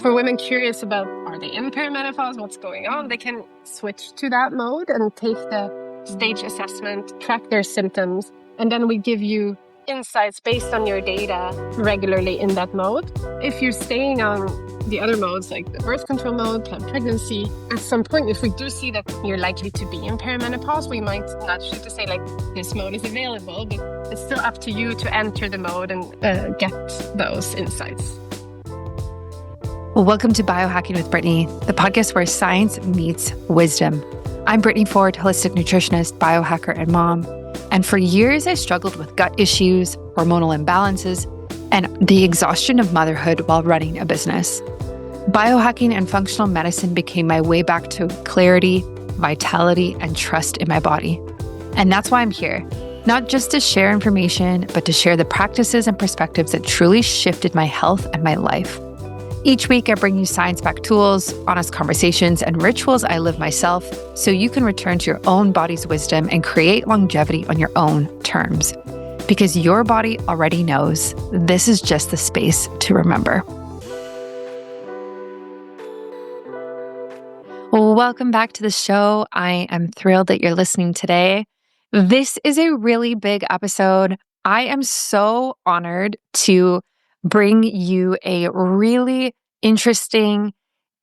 For women curious about, are they in perimenopause, what's going on, they can switch to that mode and take the stage assessment, track their symptoms, and then we give you insights based on your data regularly in that mode. If you're staying on the other modes, like the birth control mode, planned pregnancy, at some point, if we do see that you're likely to be in perimenopause, we might nudge you to say, like, this mode is available, but it's still up to you to enter the mode and get those insights. Welcome to Biohacking with Brittany, the podcast where science meets wisdom. I'm Brittany Ford, holistic nutritionist, biohacker, and mom. And for years, I struggled with gut issues, hormonal imbalances, and the exhaustion of motherhood while running a business. Biohacking and functional medicine became my way back to clarity, vitality, and trust in my body. And that's why I'm here, not just to share information, but to share the practices and perspectives that truly shifted my health and my life. Each week, I bring you science-backed tools, honest conversations, and rituals I live myself so you can return to your own body's wisdom and create longevity on your own terms. Because your body already knows this is just the space to remember. Well, welcome back to the show. I am thrilled that you're listening today. This is a really big episode. I am so honored to bring you a really interesting,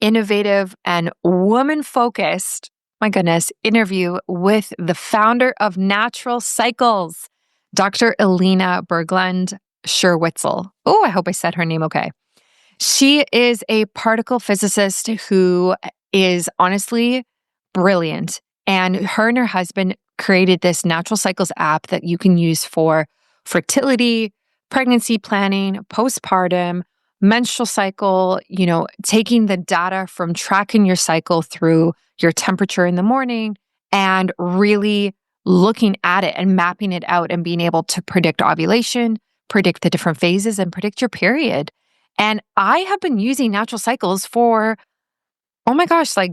innovative, and woman-focused, my goodness, interview with the founder of Natural Cycles, Dr. Elina Berglund Scherwitzel. Oh, I hope I said her name okay. She is a particle physicist who is honestly brilliant. And her and her husband created this Natural Cycles app that you can use for fertility, pregnancy planning, postpartum, menstrual cycle, taking the data from tracking your cycle through your temperature in the morning and really looking at it and mapping it out and being able to predict ovulation, predict the different phases, and predict your period. And I have been using Natural Cycles for, oh my gosh, like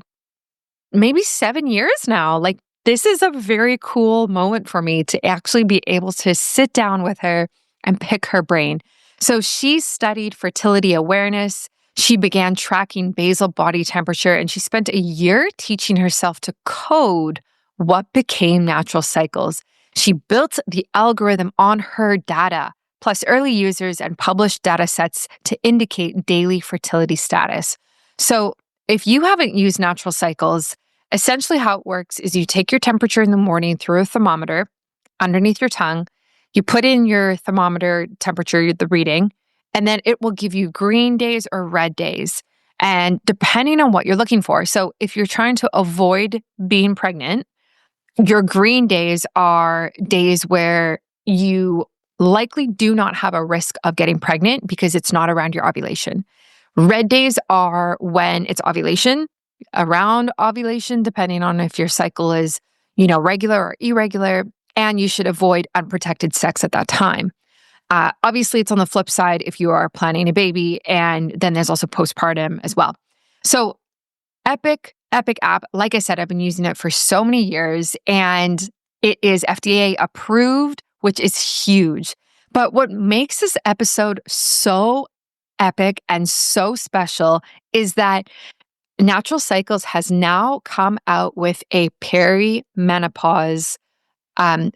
maybe 7 years now. Like, this is a very cool moment for me to actually be able to sit down with her and pick her brain. So she studied fertility awareness. She began tracking basal body temperature, and she spent a year teaching herself to code what became Natural Cycles. She built the algorithm on her data, plus early users and published data sets to indicate daily fertility status. So if you haven't used Natural Cycles, essentially how it works is you take your temperature in the morning through a thermometer underneath your tongue. You put in your thermometer temperature, the reading, and then it will give you green days or red days. And depending on what you're looking for. So if you're trying to avoid being pregnant, your green days are days where you likely do not have a risk of getting pregnant because it's not around your ovulation. Red days are when it's ovulation, around ovulation, depending on if your cycle is, regular or irregular. And you should avoid unprotected sex at that time. Obviously, it's on the flip side if you are planning a baby, and then there's also postpartum as well. So epic app. Like I said, I've been using it for so many years, and it is FDA approved, which is huge. But what makes this episode so epic and so special is that Natural Cycles has now come out with a perimenopause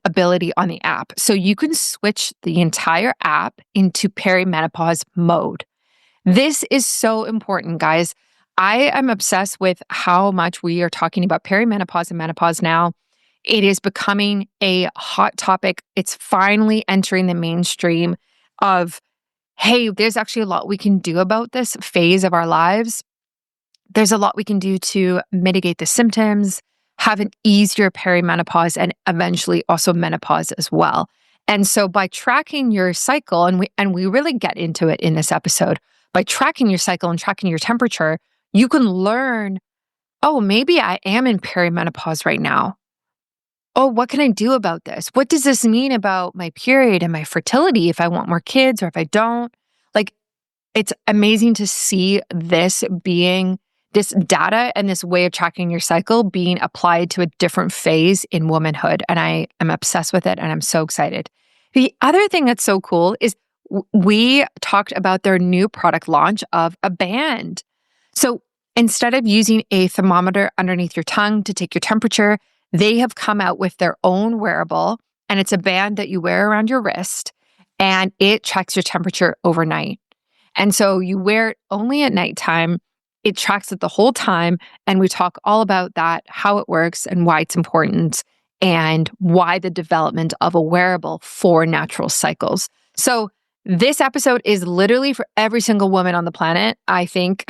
ability on the app. So you can switch the entire app into perimenopause mode. This is so important, guys. I am obsessed with how much we are talking about perimenopause and menopause now. It is becoming a hot topic. It's finally entering the mainstream of, hey, there's actually a lot we can do about this phase of our lives. There's a lot we can do to mitigate the symptoms, have an easier perimenopause, and eventually also menopause as well. And so by tracking your cycle, and we really get into it in this episode, by tracking your cycle and tracking your temperature, you can learn, oh, maybe I am in perimenopause right now. Oh, what can I do about this? What does this mean about my period and my fertility if I want more kids or if I don't? Like, it's amazing to see this data and this way of tracking your cycle being applied to a different phase in womanhood. And I am obsessed with it, and I'm so excited. The other thing that's so cool is we talked about their new product launch of a band. So instead of using a thermometer underneath your tongue to take your temperature, they have come out with their own wearable, and it's a band that you wear around your wrist, and it checks your temperature overnight. And so you wear it only at nighttime. It tracks it the whole time. And we talk all about that, how it works and why it's important, and why the development of a wearable for natural cycles. So this episode is literally for every single woman on the planet, I think,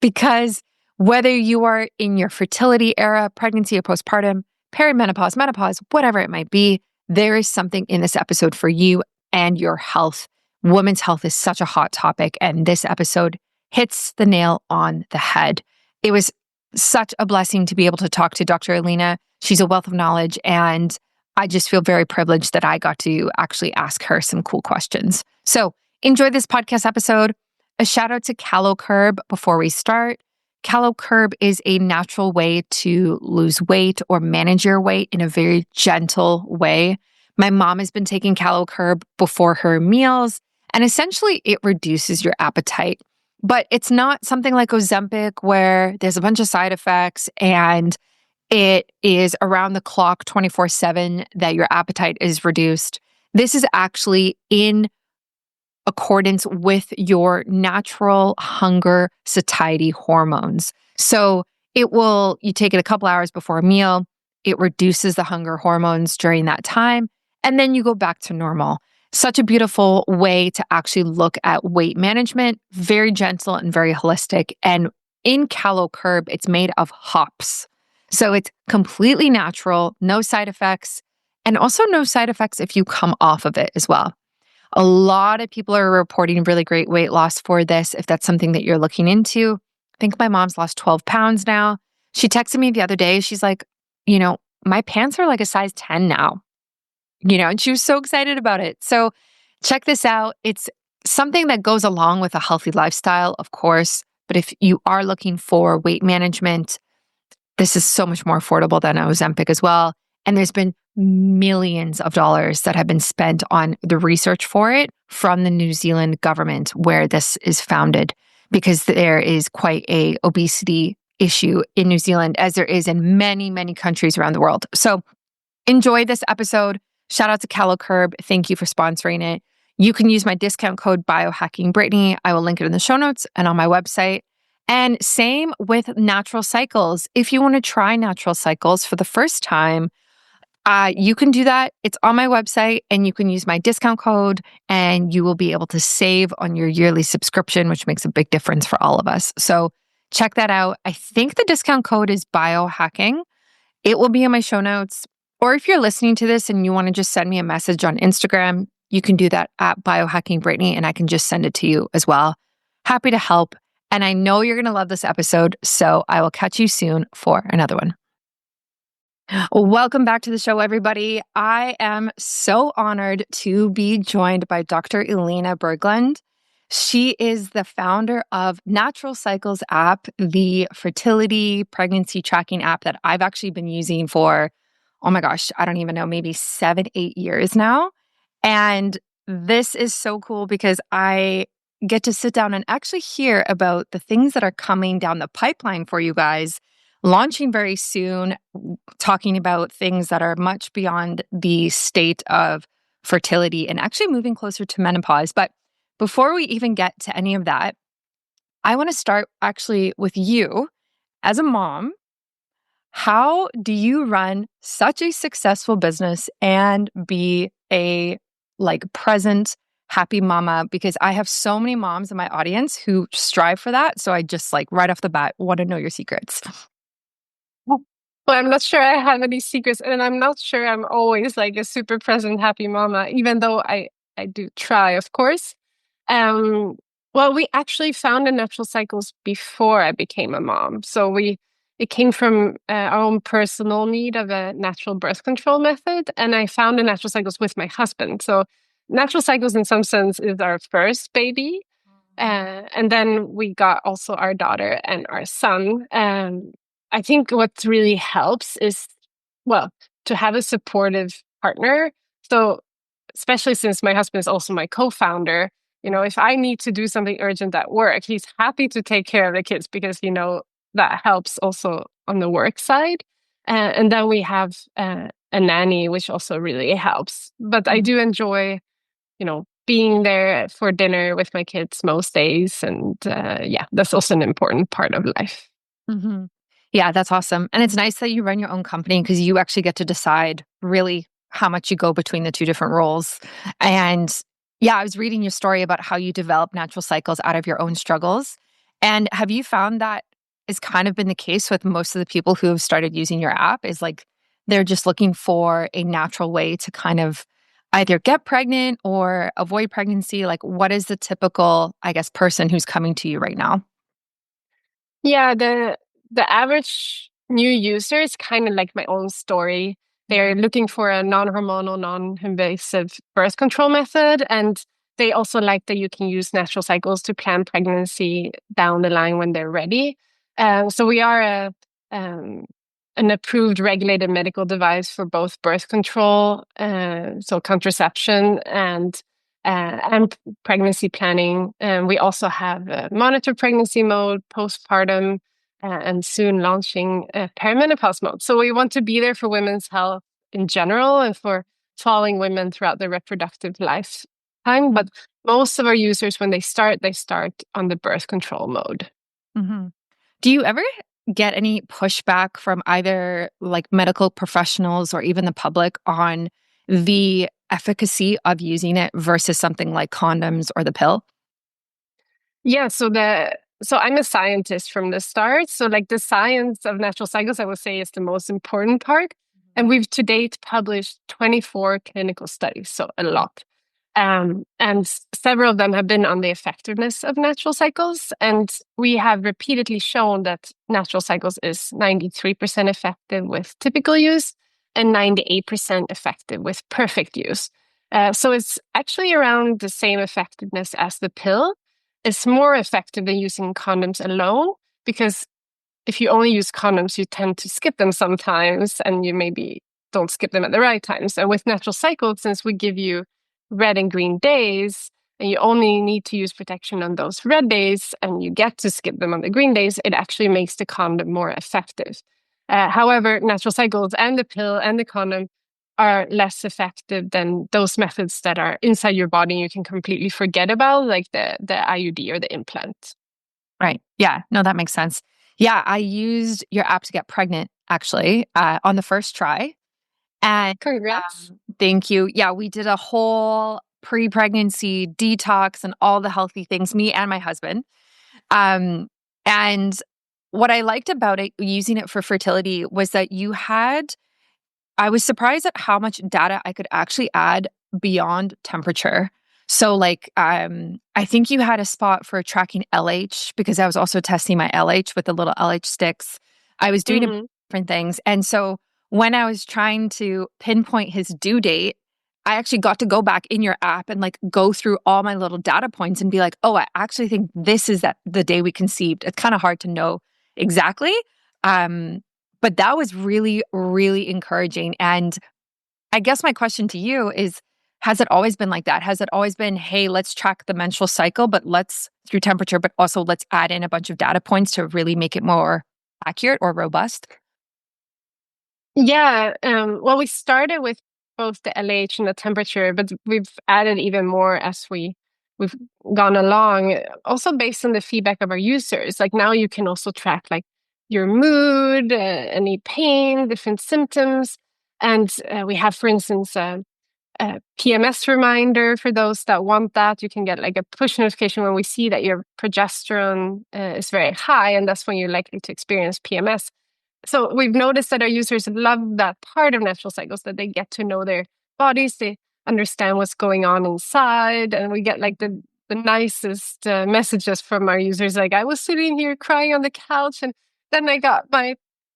because whether you are in your fertility era, pregnancy or postpartum, perimenopause, menopause, whatever it might be, there is something in this episode for you and your health. Women's health is such a hot topic, and this episode hits the nail on the head. It was such a blessing to be able to talk to Dr. Elina. She's a wealth of knowledge, and I just feel very privileged that I got to actually ask her some cool questions. So enjoy this podcast episode. A shout out to CaloCurb before we start. CaloCurb is a natural way to lose weight or manage your weight in a very gentle way. My mom has been taking CaloCurb before her meals, and essentially it reduces your appetite. But it's not something like Ozempic where there's a bunch of side effects and it is around the clock 24/7 that your appetite is reduced. This is actually in accordance with your natural hunger satiety hormones. So you take it a couple hours before a meal, it reduces the hunger hormones during that time, and then you go back to normal. Such a beautiful way to actually look at weight management, very gentle and very holistic. And in CaloCurb, it's made of hops. So it's completely natural, no side effects, and also no side effects if you come off of it as well. A lot of people are reporting really great weight loss for this, if that's something that you're looking into. I think my mom's lost 12 pounds now. She texted me the other day. She's like, my pants are like a size 10 now, and she was so excited about it. So check this out. It's something that goes along with a healthy lifestyle, of course. But if you are looking for weight management, this is so much more affordable than Ozempic as well. And there's been millions of dollars that have been spent on the research for it from the New Zealand government where this is founded, because there is quite a obesity issue in New Zealand, as there is in many, many countries around the world. So enjoy this episode. Shout out to CaloCurb. Thank you for sponsoring it. You can use my discount code BIOHACKINGBrittany. I will link it in the show notes and on my website. And same with Natural Cycles. If you want to try Natural Cycles for the first time, you can do that. It's on my website, and you can use my discount code, and you will be able to save on your yearly subscription, which makes a big difference for all of us. So check that out. I think the discount code is BIOHACKING. It will be in my show notes. Or if you're listening to this and you want to just send me a message on Instagram, you can do that at BIOHACKINGBrittany, and I can just send it to you as well. Happy to help. And I know you're going to love this episode, so I will catch you soon for another one. Welcome back to the show, everybody. I am so honored to be joined by Dr. Elina Berglund. She is the founder of Natural Cycles app, the fertility pregnancy tracking app that I've actually been using for, oh my gosh, I don't even know, maybe 7-8 years now. And this is so cool because I get to sit down and actually hear about the things that are coming down the pipeline for you guys, launching very soon, talking about things that are much beyond the state of fertility and actually moving closer to menopause. But before we even get to any of that, I want to start actually with you as a mom. How do you run such a successful business and be a present, happy mama? Because I have so many moms in my audience who strive for that. So I just right off the bat want to know your secrets. Well, I'm not sure I have any secrets, and I'm not sure I'm always a super present, happy mama, even though I do try, of course. Well, we actually found the Natural Cycles before I became a mom. So it came from our own personal need of a natural birth control method, and I found the Natural Cycles with my husband. So Natural Cycles, in some sense, is our first baby. And then we got also our daughter and our son. I think what really helps is, to have a supportive partner. So especially since my husband is also my co-founder, if I need to do something urgent at work, he's happy to take care of the kids because, that helps also on the work side. And then we have a nanny, which also really helps. But I do enjoy, being there for dinner with my kids most days. And that's also an important part of life. Mm-hmm. Yeah, that's awesome. And it's nice that you run your own company because you actually get to decide really how much you go between the two different roles. And yeah, I was reading your story about how you develop natural cycles out of your own struggles. And have you found that has kind of been the case with most of the people who have started using your app is like they're just looking for a natural way to kind of either get pregnant or avoid pregnancy? Like, what is the typical, I guess, person who's coming to you right now? Yeah, the average new user is kind of like my own story. They're looking for a non-hormonal, non-invasive birth control method, and they also like that you can use natural cycles to plan pregnancy down the line when they're ready. So we are an approved regulated medical device for both birth control, so contraception, and pregnancy planning. And we also have a monitored pregnancy mode, postpartum, and soon launching perimenopause mode. So we want to be there for women's health in general and for following women throughout their reproductive lifetime. But most of our users, when they start on the birth control mode. Mm-hmm. Do you ever get any pushback from either like medical professionals or even the public on the efficacy of using it versus something like condoms or the pill? Yeah, so I'm a scientist from the start. So like the science of natural cycles, I would say, is the most important part. And we've to date published 24 clinical studies, so a lot. And several of them have been on the effectiveness of natural cycles. And we have repeatedly shown that natural cycles is 93% effective with typical use and 98% effective with perfect use. So it's actually around the same effectiveness as the pill. It's more effective than using condoms alone because if you only use condoms, you tend to skip them sometimes and you maybe don't skip them at the right times. And with natural cycles, since we give you red and green days, and you only need to use protection on those red days and you get to skip them on the green days, it actually makes the condom more effective. However, natural cycles and the pill and the condom are less effective than those methods that are inside your body and you can completely forget about, like the IUD or the implant. Right. Yeah. No, that makes sense. Yeah. I used your app to get pregnant actually on the first try. And Congrats. thank you. Yeah. We did a whole pre pregnancy detox and all the healthy things, me and my husband. And what I liked about it, using it for fertility, was that I was surprised at how much data I could actually add beyond temperature. So like, I think you had a spot for tracking LH because I was also testing my LH with the little LH sticks. I was doing different things. And so when I was trying to pinpoint his due date, I actually got to go back in your app and like go through all my little data points and be like, oh, I actually think this is the day we conceived. It's kind of hard to know exactly. But that was really, really encouraging. And I guess my question to you is, has it always been like that? Has it always been, hey, let's track the menstrual cycle, but through temperature, but also let's add in a bunch of data points to really make it more accurate or robust? Yeah. Well, we started with both the LH and the temperature, but we've added even more as we've gone along. Also based on the feedback of our users. Like now you can also track like your mood, any pain, different symptoms, and we have, for instance, a PMS reminder for those that want that. You can get like a push notification when we see that your progesterone is very high, and that's when you're likely to experience PMS. So we've noticed that our users love that part of natural cycles, that they get to know their bodies, they understand what's going on inside, and we get like the nicest messages from our users. Like, I was sitting here crying on the couch, and then I got my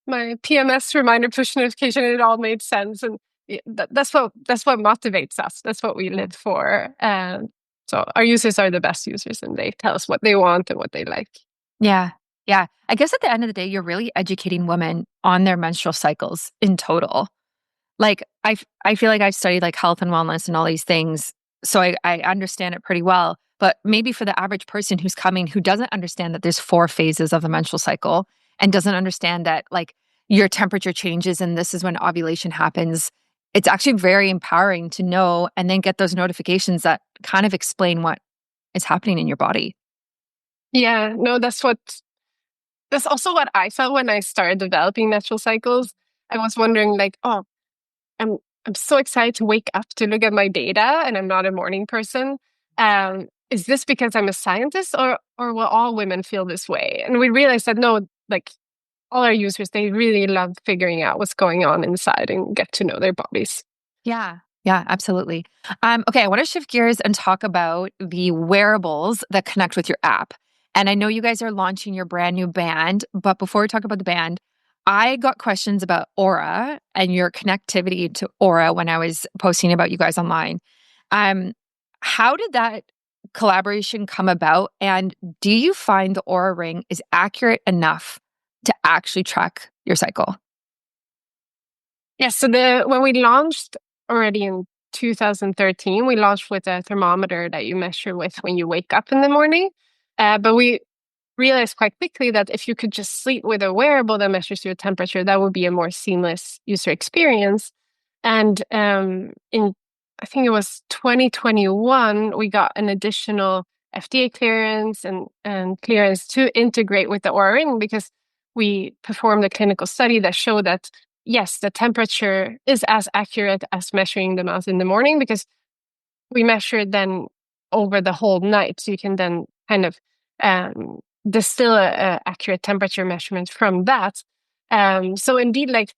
PMS reminder push notification, and it all made sense. And that's what motivates us. That's what we live for. So our users are the best users, and they tell us what they want and what they like. Yeah. Yeah. I guess at the end of the day, you're really educating women on their menstrual cycles in total. Like, I feel like I've studied like health and wellness and all these things. So I understand it pretty well. But maybe for the average person who's coming, who doesn't understand that there's 4 phases of the menstrual cycle and doesn't understand that like your temperature changes and this is when ovulation happens, it's actually very empowering to know and then get those notifications that kind of explain what is happening in your body. Yeah, no, that's also what I felt when I started developing menstrual cycles. I was wondering like, oh, I'm I'm so excited to wake up to look at my data, and I'm not a morning person. Is this because I'm a scientist, or will all women feel this way? And we realized that no, like all our users, they really love figuring out what's going on inside and get to know their bodies. Yeah. Yeah, absolutely. Okay, I want to shift gears and talk about the wearables that connect with your app. And I know you guys are launching your brand new band, but before we talk about the band, I got questions about Oura and your connectivity to Oura when I was posting about you guys online. Um, how did that collaboration come about? And do you find the Oura ring is accurate enough to actually track your cycle? Yeah, so when we launched already in 2013, we launched with a thermometer that you measure with when you wake up in the morning. But we realized quite quickly that if you could just sleep with a wearable that measures your temperature, that would be a more seamless user experience. And in, I think it was 2021, we got an additional FDA clearance and clearance to integrate with the Oura Ring, because we performed a clinical study that showed that yes, the temperature is as accurate as measuring them out in the morning, because we measured then over the whole night. So you can then kind of distill a accurate temperature measurement from that. So indeed, like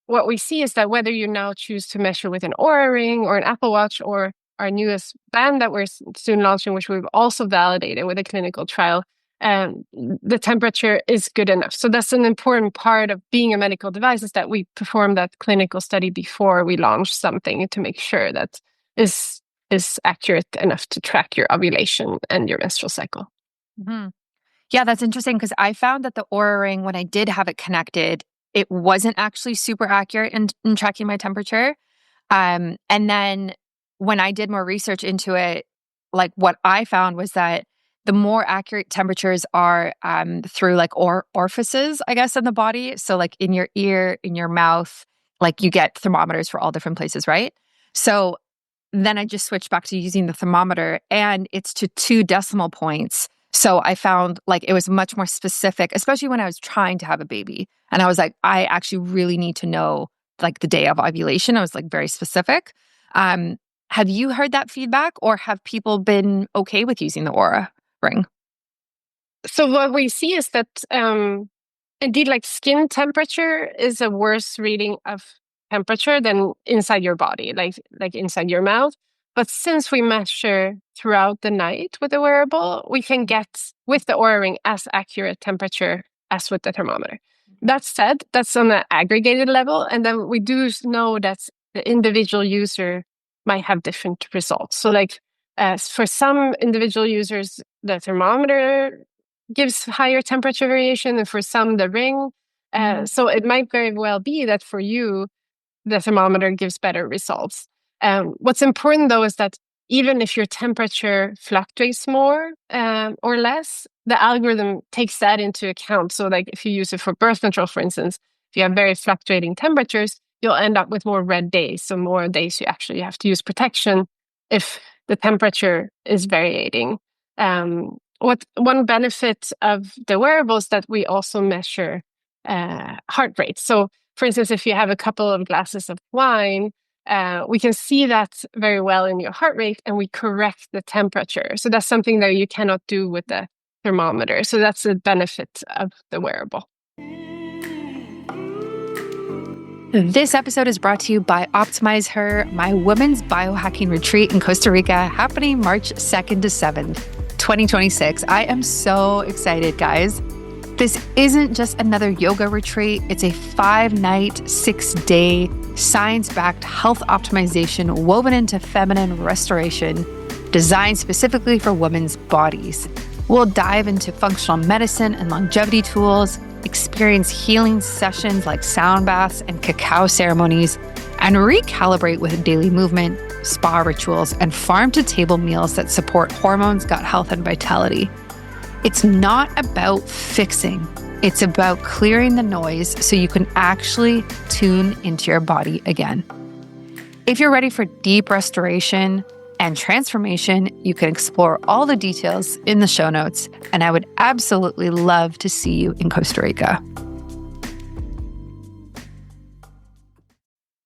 what we see is that whether you now choose to measure with an Oura Ring or an Apple Watch, or our newest band that we're soon launching, which we've also validated with a clinical trial, the temperature is good enough. So that's an important part of being a medical device, is that we perform that clinical study before we launch something to make sure that is accurate enough to track your ovulation and your menstrual cycle. Mhm. Yeah, that's interesting because I found that the Oura Ring, when I did have it connected, it wasn't actually super accurate in tracking my temperature. And then when I did more research into it, like what I found was that the more accurate temperatures are through like orifices, I guess, in the body. So like in your ear, in your mouth, like you get thermometers for all different places, right? So then I just switched back to using the thermometer, and it's to 2 decimal points. So I found like it was much more specific, especially when I was trying to have a baby. And I was like, I actually really need to know like the day of ovulation. I was like very specific. Have you heard that feedback, or have people been okay with using the Oura Ring? So what we see is that indeed, like skin temperature is a worse reading of temperature than inside your body, like inside your mouth. But since we measure throughout the night with the wearable, we can get with the Oura Ring as accurate temperature as with the thermometer. That said, that's on an aggregated level, and then we do know that the individual user might have different results. So, like for some individual users, the thermometer gives higher temperature variation, and for some, the ring. So it might very well be that for you, the thermometer gives better results. What's important, though, is that even if your temperature fluctuates more or less, the algorithm takes that into account. So, like if you use it for birth control, for instance, if you have very fluctuating temperatures, you'll end up with more red days. So more days you actually have to use protection if the temperature is variating. One benefit of the wearables that we also measure heart rate. So, for instance, if you have a couple of glasses of wine, we can see that very well in your heart rate, and we correct the temperature. So that's something that you cannot do with the thermometer. So that's a benefit of the wearable. This episode is brought to you by Optimize Her, my women's biohacking retreat in Costa Rica, happening March 2nd to 7th, 2026. I am so excited, guys. This isn't just another yoga retreat. It's a 5-night, 6-day, science-backed health optimization woven into feminine restoration, designed specifically for women's bodies. We'll dive into functional medicine and longevity tools, experience healing sessions like sound baths and cacao ceremonies, and recalibrate with daily movement, spa rituals, and farm-to-table meals that support hormones, gut health, and vitality. It's not about fixing. It's about clearing the noise so you can actually tune into your body again. If you're ready for deep restoration and transformation, you can explore all the details in the show notes, and I would absolutely love to see you in Costa Rica.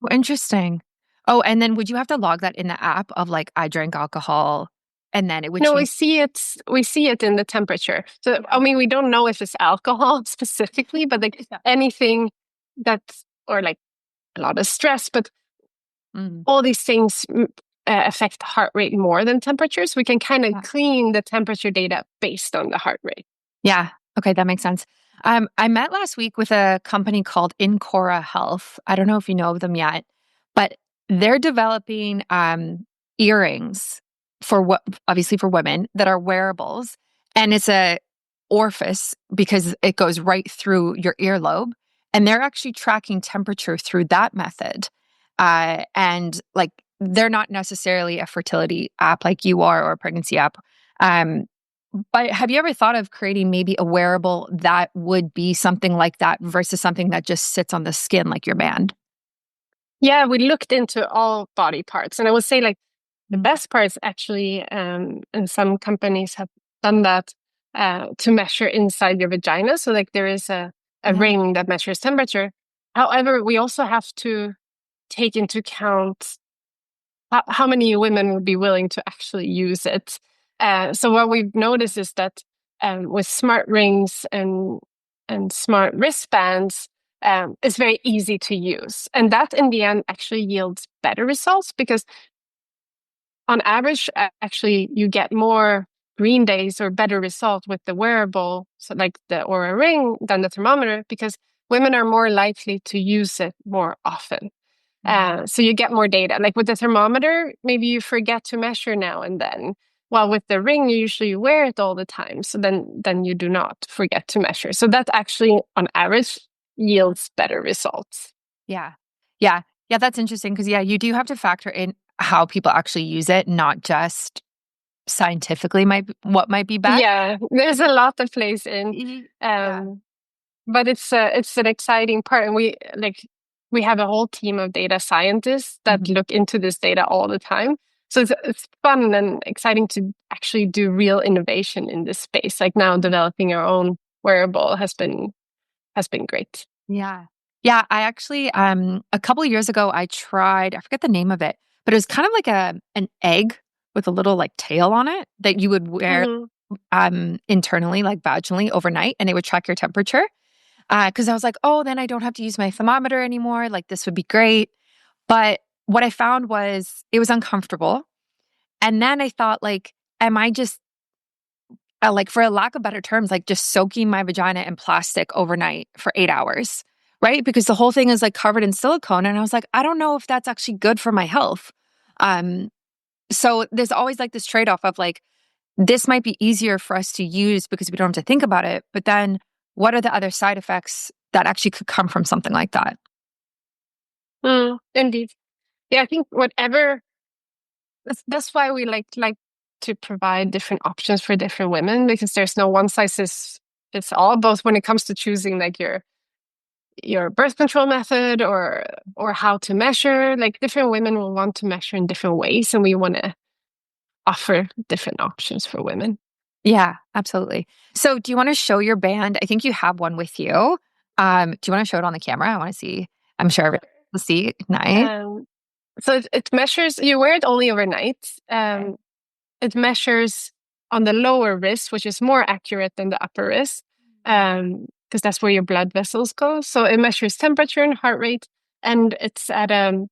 Interesting. Oh, and then would you have to log that in the app of like, I drank alcohol, and then it would No, change? we see it in the temperature. So, I mean, we don't know if it's alcohol specifically, but like anything that's, or like a lot of stress, but all these things affect heart rate more than temperatures. We can kind of clean the temperature data based on the heart rate. Yeah. Okay. That makes sense. I met last week with a company called Incora Health. I don't know if you know of them yet, but they're developing earrings obviously for women that are wearables. And it's a orifice because it goes right through your earlobe. And they're actually tracking temperature through that method. And like, they're not necessarily a fertility app like you are or a pregnancy app. But have you ever thought of creating maybe a wearable that would be something like that versus something that just sits on the skin like your band? Yeah, we looked into all body parts. And I would say like the best parts actually, and some companies have done that to measure inside your vagina. So like there is a ring that measures temperature. However, we also have to take into account how many women would be willing to actually use it. So what we've noticed is that with smart rings and smart wristbands, it's very easy to use. And that in the end actually yields better results because on average, actually, you get more green days or better results with the wearable, so like the Oura ring, than the thermometer, because women are more likely to use it more often. So you get more data. Like with the thermometer, maybe you forget to measure now and then. While with the ring, you usually wear it all the time. So then you do not forget to measure. So that actually, on average, yields better results. Yeah. Yeah. Yeah. That's interesting because, yeah, you do have to factor in how people actually use it, not just scientifically what might be best. Yeah, there's a lot that plays in. But it's an exciting part, and we have a whole team of data scientists that look into this data all the time. So it's fun and exciting to actually do real innovation in this space. Like now, developing our own wearable has been great. Yeah. Yeah. I actually, a couple of years ago, I forget the name of it, but it was kind of like an egg with a little like tail on it that you would wear internally, like vaginally overnight, and it would track your temperature. Because I was like, oh, then I don't have to use my thermometer anymore. Like this would be great. But what I found was it was uncomfortable. And then I thought, like, am I just like, for a lack of better terms, like just soaking my vagina in plastic overnight for 8 hours, right? Because the whole thing is like covered in silicone. And I was like, I don't know if that's actually good for my health. So there's always like this trade-off of like, this might be easier for us to use because we don't have to think about it. But then what are the other side effects that actually could come from something like that? Indeed. Yeah, I think that's why we like to provide different options for different women, because there's no one size fits all, both when it comes to choosing like your birth control method or how to measure. Like different women will want to measure in different ways, and we want to offer different options for women. Yeah, absolutely. So do you want to show your band? I think you have one with you. Do you want to show it on the camera? I want to see. I'm sure everyone will see. Nice. So it measures, you wear it only overnight. It measures on the lower wrist, which is more accurate than the upper wrist, because that's where your blood vessels go. So it measures temperature and heart rate, and it's at a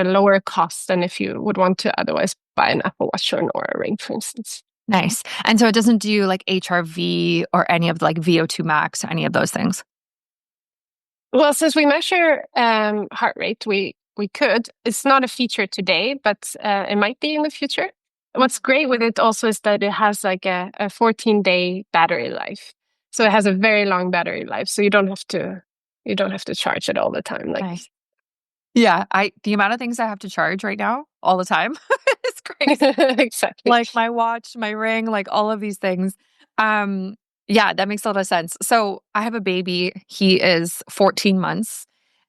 lower cost than if you would want to otherwise buy an Apple Watch or an Oura ring, for instance. Nice. And so it doesn't do like HRV or any of the like VO2 max or any of those things? Well, since we measure heart rate, we could. It's not a feature today, but it might be in the future. What's great with it also is that it has like a 14-day battery life. So it has a very long battery life. So you don't have to charge it all the time. Like, nice. Yeah, the amount of things I have to charge right now all the time is crazy. Exactly. Like my watch, my ring, like all of these things. Um, yeah, that makes a lot of sense. So I have a baby. He is 14 months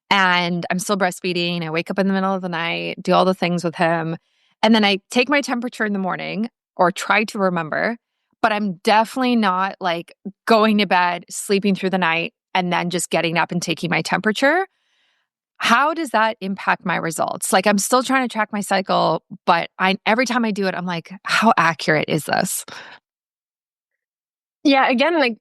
and I'm still breastfeeding. I wake up in the middle of the night, do all the things with him. And then I take my temperature in the morning or try to remember, but I'm definitely not like going to bed, sleeping through the night, and then just getting up and taking my temperature. How does that impact my results? Like I'm still trying to track my cycle, but every time I do it, I'm like, how accurate is this? Yeah, again, like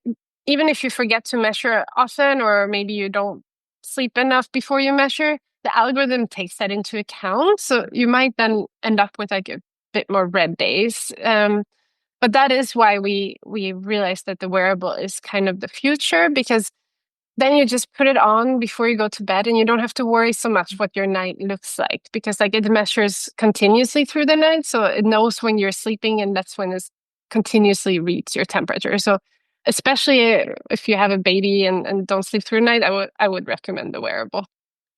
even if you forget to measure often, or maybe you don't sleep enough before you measure, the algorithm takes that into account. So you might then end up with like a bit more red days. But that is why we realized that the wearable is kind of the future, because then you just put it on before you go to bed and you don't have to worry so much what your night looks like, because like it measures continuously through the night. So it knows when you're sleeping, and that's when it continuously reads your temperature. So especially if you have a baby and don't sleep through the night, I would recommend the wearable.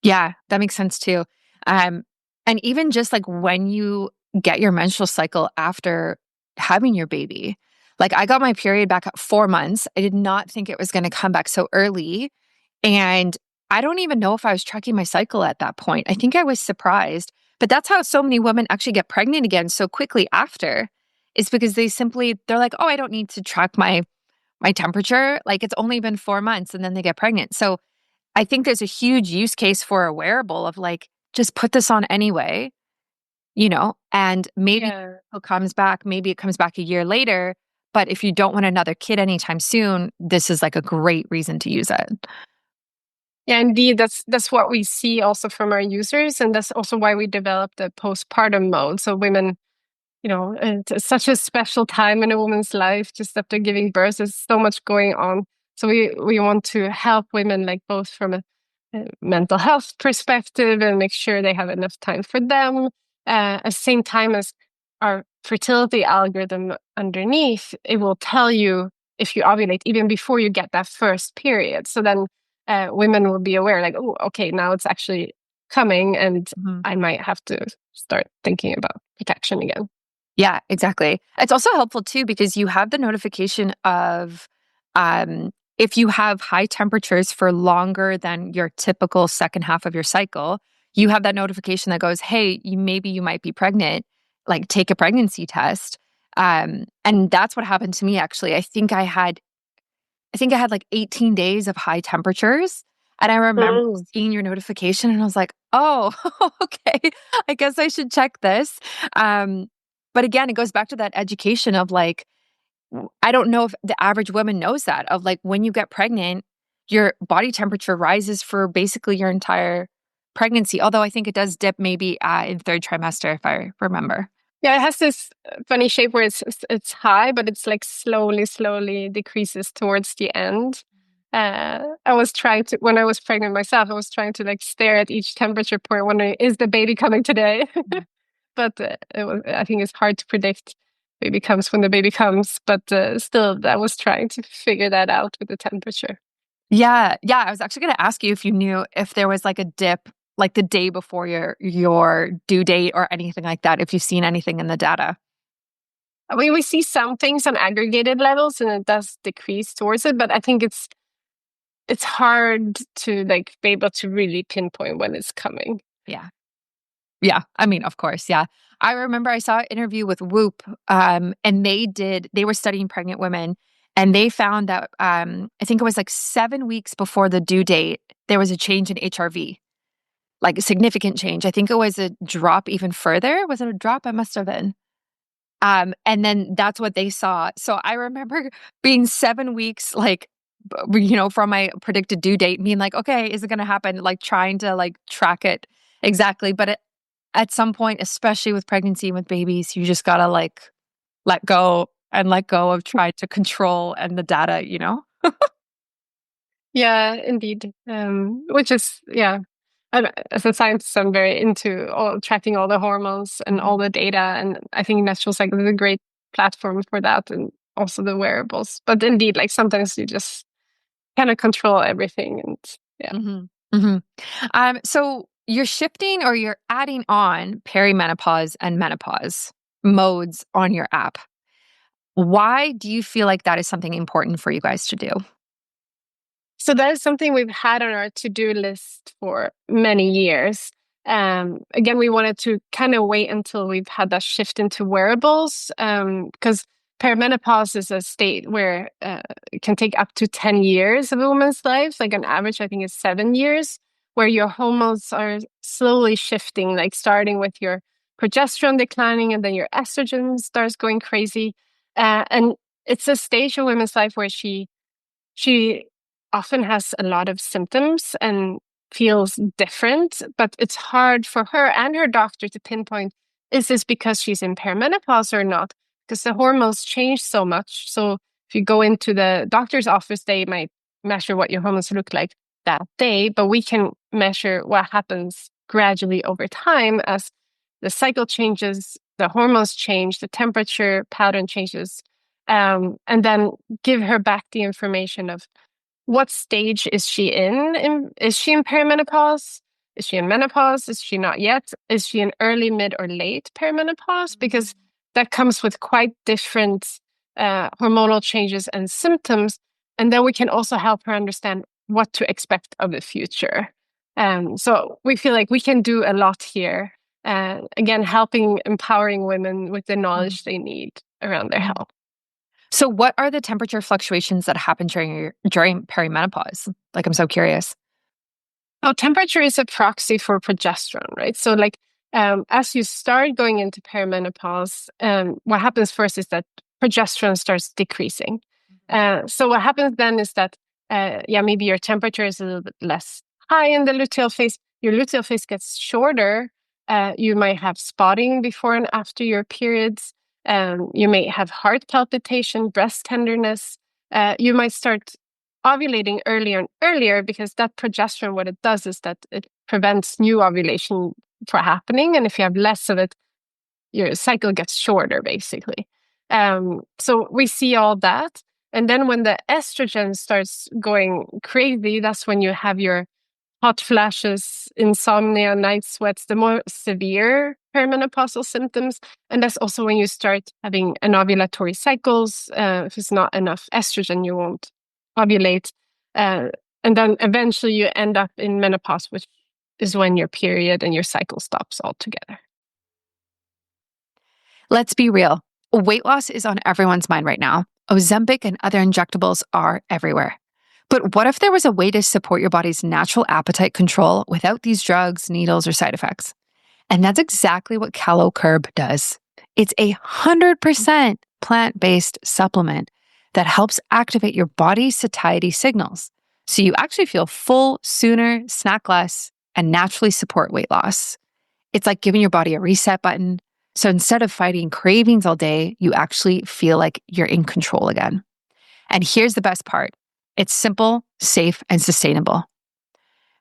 Yeah, that makes sense too. Um, and even just like when you get your menstrual cycle after having your baby, like I got my period back at 4 months. I did not think it was going to come back so early. And I don't even know if I was tracking my cycle at that point. I think I was surprised. But that's how so many women actually get pregnant again so quickly after, is because they're like, oh, I don't need to track my temperature. Like it's only been 4 months and then they get pregnant. So I think there's a huge use case for a wearable of like, just put this on anyway, and maybe Yeah. maybe it comes back a year later. But if you don't want another kid anytime soon, this is like a great reason to use it. Yeah, indeed. That's what we see also from our users, and that's also why we developed the postpartum mode. So women, it's such a special time in a woman's life just after giving birth. There's so much going on. So we want to help women, like both from a mental health perspective and make sure they have enough time for them. At the same time as our fertility algorithm underneath, it will tell you if you ovulate even before you get that first period. So then women will be aware, like, oh, okay, now it's actually coming, and Mhm. I might have to start thinking about protection again. Yeah, exactly. It's also helpful too because you have the notification of if you have high temperatures for longer than your typical second half of your cycle, you have that notification that goes, "Hey, you might be pregnant. Like, take a pregnancy test." And that's what happened to me actually. I think I had like 18 days of high temperatures. And I remember Mm. seeing your notification and I was like, oh, okay, I guess I should check this. Um, but again, it goes back to that education of like, I don't know if the average woman knows that, of like when you get pregnant, your body temperature rises for basically your entire pregnancy. Although I think it does dip maybe in third trimester, if I remember. Yeah, it has this funny shape where it's high, but it's like slowly decreases towards the end. I was trying to, when I was pregnant myself, I was trying to like stare at each temperature point, wondering, is the baby coming today? But I think it's hard to predict. Baby comes when the baby comes, but still, I was trying to figure that out with the temperature. Yeah, yeah, I was actually gonna ask you if you knew if there was like a dip, like the day before your due date or anything like that, if you've seen anything in the data. I mean, we see some things on aggregated levels, and it does decrease towards it, but I think it's hard to like be able to really pinpoint when it's coming. Yeah. Yeah, I mean, of course, yeah. I remember I saw an interview with Whoop, and they were studying pregnant women, and they found that, I think it was like 7 weeks before the due date, there was a change in HRV, like a significant change. I think it was a drop even further. Was it a drop? It must have been. And then that's what they saw. So I remember being 7 weeks, like, from my predicted due date, being like, okay, is it going to happen? Like trying to like track it exactly. But at some point, especially with pregnancy and with babies, you just gotta like let go of trying to control and the data. Yeah, indeed. Which is, yeah. As a scientist, I'm very into tracking all the hormones and all Mhm. the data, and I think Natural Cycle is a great platform for that, and also the wearables. But indeed, like sometimes you just kind of control everything, and yeah. Mhm. Mhm. So you're shifting or you're adding on perimenopause and menopause modes on your app. Why do you feel like that is something important for you guys to do? So that is something we've had on our to-do list for many years. Again, we wanted to kind of wait until we've had that shift into wearables, because perimenopause is a state where it can take up to 10 years of a woman's life. Like on average, I think it's 7 years, where your hormones are slowly shifting, like starting with your progesterone declining and then your estrogen starts going crazy. And it's a stage of women's life where she often has a lot of symptoms and feels different, but it's hard for her and her doctor to pinpoint, is this because she's in perimenopause or not? Because the hormones change so much. So if you go into the doctor's office, they might measure what your hormones look like that day, but we can measure what happens gradually over time as the cycle changes, the hormones change, the temperature pattern changes, and then give her back the information of what stage is she in? Is she in perimenopause? Is she in menopause? Is she not yet? Is she in early, mid, or late perimenopause? Because that comes with quite different hormonal changes and symptoms. And then we can also help her understand what to expect of the future. So we feel like we can do a lot here. Again, helping, empowering women with the knowledge they need around their health. So what are the temperature fluctuations that happen during perimenopause? Like, I'm so curious. Oh, temperature is a proxy for progesterone, right? So like, as you start going into perimenopause, what happens first is that progesterone starts decreasing. So what happens then is that, maybe your temperature is a little bit less high in the luteal phase. Your luteal phase gets shorter. You might have spotting before and after your periods. You may have heart palpitation, breast tenderness. You might start ovulating earlier and earlier because that progesterone, what it does is that it prevents new ovulation from happening. And if you have less of it, your cycle gets shorter, basically. So we see all that. And then when the estrogen starts going crazy, that's when you have your hot flashes, insomnia, night sweats, the more severe perimenopausal symptoms. And that's also when you start having anovulatory cycles. If it's not enough estrogen, you won't ovulate. And then eventually you end up in menopause, which is when your period and your cycle stops altogether. Let's be real. Weight loss is on everyone's mind right now. Ozempic and other injectables are everywhere. But what if there was a way to support your body's natural appetite control without these drugs, needles, or side effects? And that's exactly what CaloCurb does. It's 100% plant-based supplement that helps activate your body's satiety signals. So you actually feel full sooner, snack less, and naturally support weight loss. It's like giving your body a reset button. So instead of fighting cravings all day, you actually feel like you're in control again. And here's the best part. It's simple, safe, and sustainable.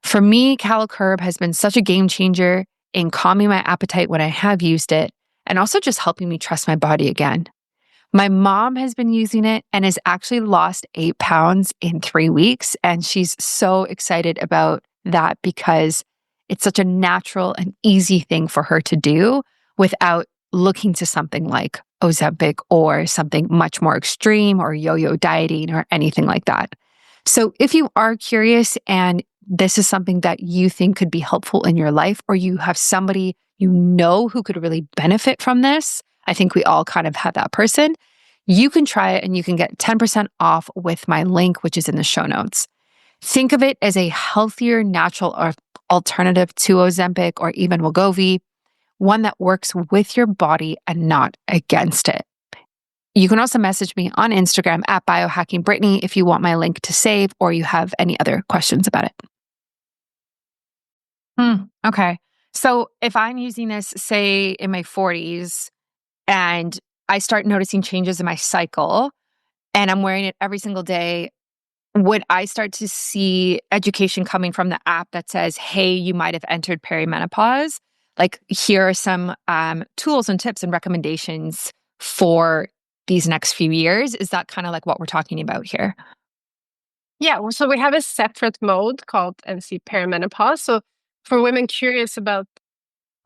For me, CaloCurb has been such a game changer in calming my appetite when I have used it, and also just helping me trust my body again. My mom has been using it and has actually lost 8 pounds in 3 weeks, and she's so excited about that because it's such a natural and easy thing for her to do without looking to something like Ozempic or something much more extreme or yo-yo dieting or anything like that. So if you are curious and this is something that you think could be helpful in your life, or you have somebody you know who could really benefit from this, I think we all kind of have that person, you can try it and you can get 10% off with my link, which is in the show notes. Think of it as a healthier, natural alternative to Ozempic or even Wegovy, one that works with your body and not against it. You can also message me on Instagram at BioHackingBrittany if you want my link to save or you have any other questions about it. Okay. So if I'm using this, say, in my 40s, and I start noticing changes in my cycle, and I'm wearing it every single day, would I start to see education coming from the app that says, hey, you might have entered perimenopause? Like, here are some tools and tips and recommendations for these next few years. Is that kind of like what we're talking about here? Yeah, so we have a separate mode called NC perimenopause. So for women curious about,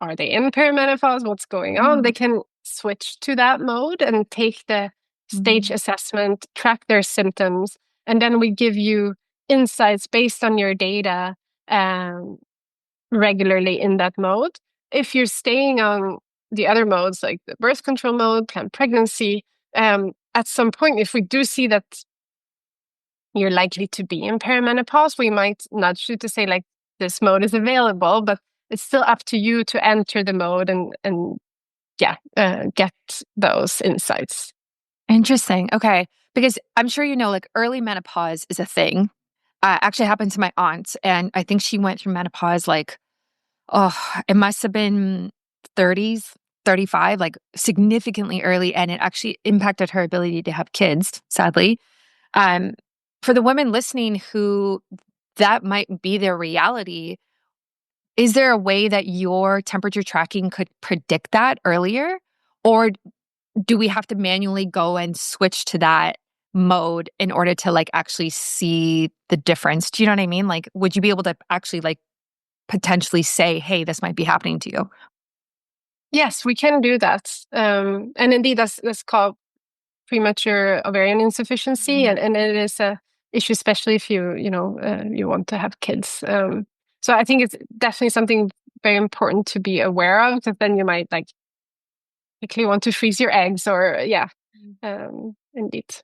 are they in perimenopause? What's going on? They can switch to that mode and take the stage assessment, track their symptoms, and then we give you insights based on your data regularly in that mode. If you're staying on the other modes, like the birth control mode, planned pregnancy, at some point, if we do see that you're likely to be in perimenopause, we might nudge you to say, like, this mode is available, but it's still up to you to enter the mode and get those insights. Interesting. Okay. Because I'm sure you know, like early menopause is a thing. Actually happened to my aunt, and I think she went through menopause like, it must have been 30s, 35, like significantly early, and it actually impacted her ability to have kids, sadly. For the women listening who that might be their reality, is there a way that your temperature tracking could predict that earlier? Or do we have to manually go and switch to that mode in order to like actually see the difference? Do you know what I mean? Like, would you be able to actually like potentially say, hey, this might be happening to you? Yes, we can do that. And indeed, that's called premature ovarian insufficiency, and it is a issue, especially if you want to have kids. So I think it's definitely something very important to be aware of, because then you might like quickly want to freeze your eggs, or indeed.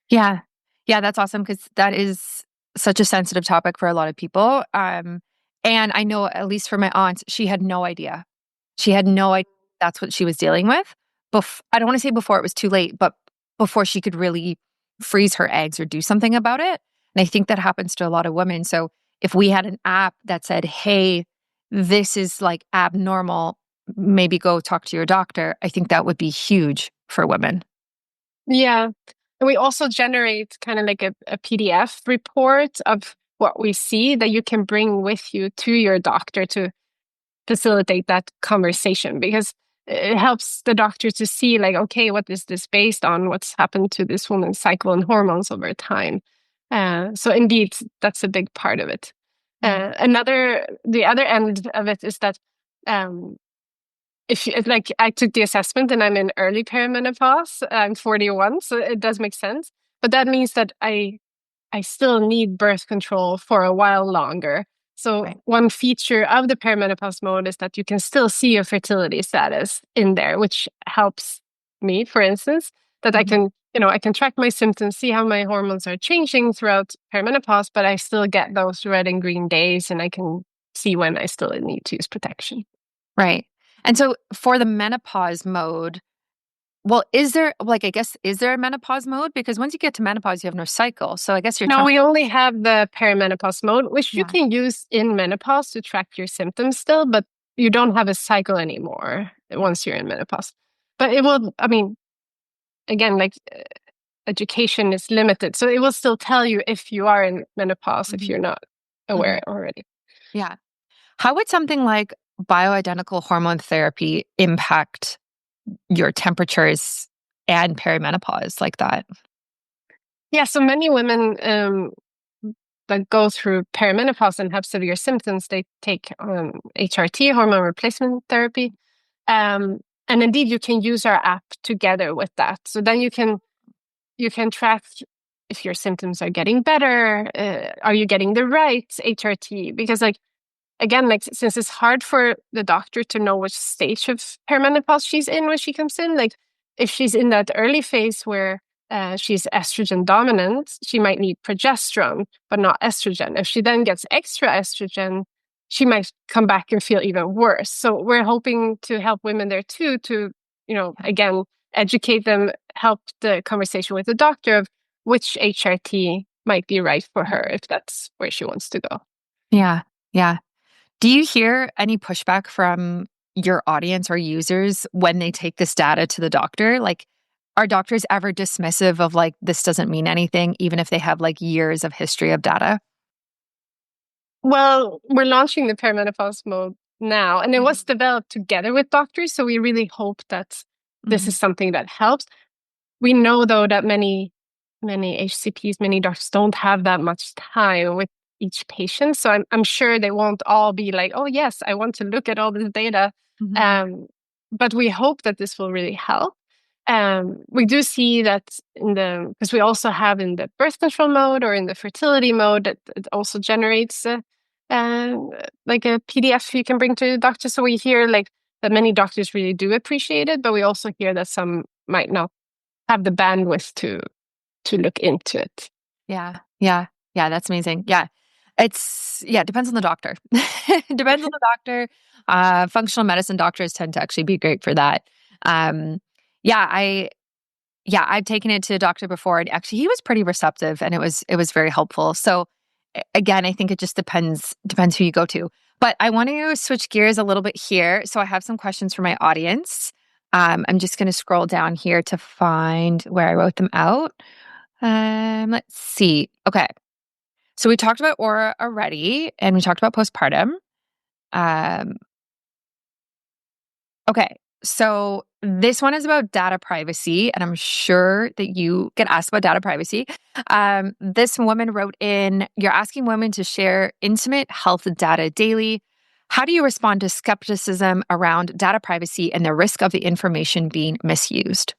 Yeah. Yeah, that's awesome because that is such a sensitive topic for a lot of people. And I know, at least for my aunt, she had no idea. She had no idea that's what she was dealing with. I don't want to say before it was too late, but before she could really freeze her eggs or do something about it. And I think that happens to a lot of women. So if we had an app that said, hey, this is like abnormal, maybe go talk to your doctor, I think that would be huge for women. Yeah. And we also generate kind of like a PDF report of what we see that you can bring with you to your doctor to facilitate that conversation, because it helps the doctor to see, like, okay, what is this based on? What's happened to this woman's cycle and hormones over time? So indeed, that's a big part of it. The other end of it is that if like I took the assessment and I'm in early perimenopause, I'm 41, so it does make sense. But that means that I still need birth control for a while longer. So one feature of the perimenopause mode is that you can still see your fertility status in there, which helps me, for instance, that I can track my symptoms, see how my hormones are changing throughout perimenopause, but I still get those red and green days, and I can see when I still need to use protection. Right. And so for the menopause mode, well, is there a menopause mode? Because once you get to menopause, you have no cycle. So I guess No, we only have the perimenopause mode, which you Yeah. can use in menopause to track your symptoms still, but you don't have a cycle anymore once you're in menopause. But it will, I mean, again, like education is limited. So it will still tell you if you are in menopause, if you're not aware already. Yeah. How would something like bioidentical hormone therapy impact your temperatures and perimenopause like that? Yeah, so many women that go through perimenopause and have severe symptoms, they take HRT, hormone replacement therapy. And indeed, you can use our app together with that. So then you can track if your symptoms are getting better. Are you getting the right HRT? Because again, since it's hard for the doctor to know which stage of perimenopause she's in when she comes in, like if she's in that early phase where she's estrogen dominant, she might need progesterone, but not estrogen. If she then gets extra estrogen, she might come back and feel even worse. So we're hoping to help women there too, to, again, educate them, help the conversation with the doctor of which HRT might be right for her if that's where she wants to go. Yeah. Yeah. Do you hear any pushback from your audience or users when they take this data to the doctor? Like, are doctors ever dismissive of like, this doesn't mean anything, even if they have like years of history of data? Well, we're launching the perimenopause mode now, and it was developed together with doctors. So we really hope that this is something that helps. We know, though, that many HCPs, many doctors don't have that much time with each patient. So I'm sure they won't all be like, oh yes, I want to look at all this data. But we hope that this will really help. We do see that because we also have in the birth control mode or in the fertility mode that it also generates like a PDF you can bring to the doctor. So we hear like that many doctors really do appreciate it, but we also hear that some might not have the bandwidth to look into it. Yeah. That's amazing. Yeah. It depends on the doctor. It depends on the doctor. Functional medicine doctors tend to actually be great for that. I've taken it to a doctor before, and actually he was pretty receptive, and it was very helpful. So again, I think it just depends who you go to. But I want to switch gears a little bit here. So I have some questions for my audience. I'm just going to scroll down here to find where I wrote them out. Let's see. Okay. So we talked about Oura already, and we talked about postpartum. Okay. So this one is about data privacy, and I'm sure that you get asked about data privacy. This woman wrote in, you're asking women to share intimate health data daily. How do you respond to skepticism around data privacy and the risk of the information being misused?